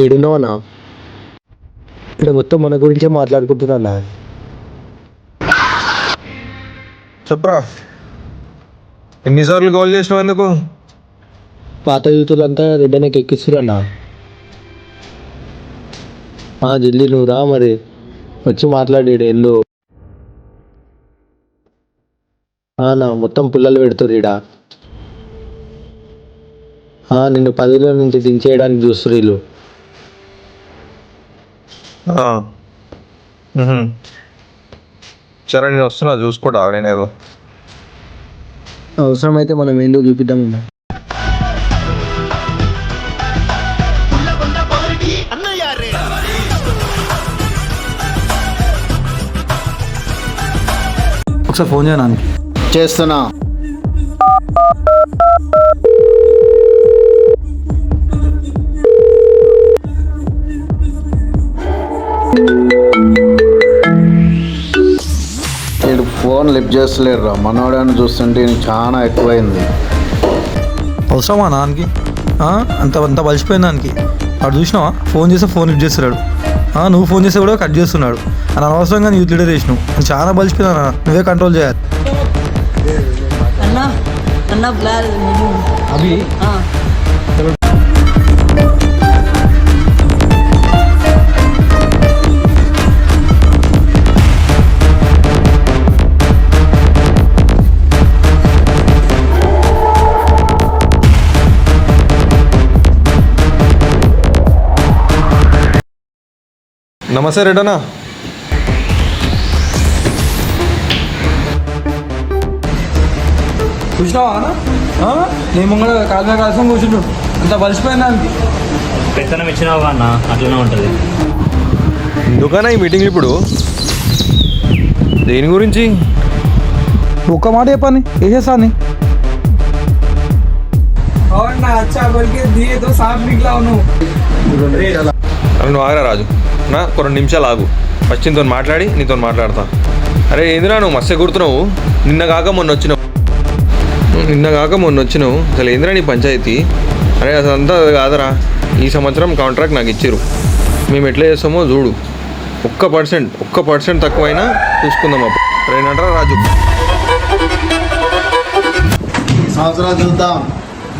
ఏడున్నావన్నా? ఇక్కడ మొత్తం మన గురించే మాట్లాడుకుంటున్నా. చెప్పరా, ఎన్నిసార్లు కాల్ చేసినావు? ఎందుకు? పాత యూతులంతా రెడ్డనకి ఎక్కిస్తున్నా. జల్దీ నువ్వు రా, మరి వచ్చి మాట్లాడాడు ఎల్లు. నా మొత్తం పుల్లలు పెడుతుంది ఈడ. నిన్ను పదవిలో నుంచి దించేయడానికి చూస్తారు వీళ్ళు. సరే, నేను వస్తున్నా, చూసుకోడా నేనేదో. అవసరమైతే మనం ఏందో చూపిద్దాం. ఒకసారి ఫోన్ చేయడానికి చేస్తున్నా. వీడు ఫోన్ లిఫ్ట్ చేస్తలేడు రా. మనోడని చూస్తుంటే చాలా ఎక్కువైంది. అవసరమా నాన్నకి? అంత అంత బలిసిపోయింది దానికి. వాడు చూసినావా, ఫోన్ చేస్తే ఫోన్ లిఫ్ట్ చేస్తున్నాడు. నువ్వు ఫోన్ చేస్తే కూడా కట్ చేస్తున్నాడు. అని అనవసరంగా యూత్ లీడర్ చేసినావు. చాలా బలిసిపోయినా, నువ్వే కంట్రోల్ చేయాలి. అవి నమస్తే రెడ్డనా. చూసినావా నేను ముంగడ కాలు మీద కాల్సిన కూర్చుంటు. అంత బలిసిపోయింది దానికి. పెత్తనం ఇచ్చినావా అన్న, అట్లనే ఉంటుంది. ఎందుకన్నా ఈ మీటింగ్ ఇప్పుడు? దేని గురించి? ఒక్క మాట చెప్పని వేసేసాని. నువ్వు ఆగరా రాజు, ఒక 2 నిమిషాలు ఆగు. ఫస్ట్ నీతో మాట్లాడి నీతో మాట్లాడతా. అరే ఏందిరా నువ్వు మస్తు గుర్తున్నావు. నిన్న కాక మొన్న వచ్చినావు. అసలు ఏందిరా నీ పంచాయతీ? అరే అసలు అంతా కాదరా. ఈ సంవత్సరం కాంట్రాక్ట్ నాకు ఇచ్చిర్రు. మేము ఎట్లా చేస్తామో చూడు. 1% తక్కువైనా చూసుకుందాం అప్పుడు. రేనంటారా రాజు? సంవత్సరాలు చూద్దాం,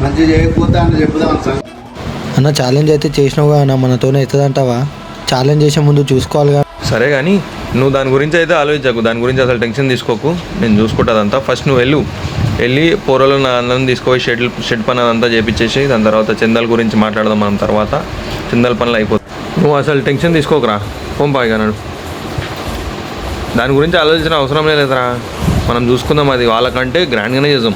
మంచి చేయకపోతే అని చెప్పుదాం సార్. అన్న ఛాలెంజ్ అయితే చేసినావుగా అన్న, మనతోనే అవుతుందంటావా? ఛాలెంజ్ చేసే ముందు చూసుకోవాలిగా. సరే కానీ నువ్వు దాని గురించి అయితే ఆలోచించకు. దాని గురించి అసలు టెన్షన్ తీసుకోకు, నేను చూసుకుంటా అదంతా. ఫస్ట్ నువ్వు వెళ్ళి పోరలను అందరం తీసుకుపోయి షెడ్ పని అదంతా చేపించేసి దాని తర్వాత చందాల గురించి మాట్లాడదాం మనం. తర్వాత చందాల పనులు అయిపోతుంది. నువ్వు అసలు టెన్షన్ తీసుకోకరా. పంపాయిగా నాడు దాని గురించి ఆలోచించిన అవసరం లేదురా. మనం చూసుకుందాం, అది వాళ్ళకంటే గ్రాండ్గానే చేద్దాం.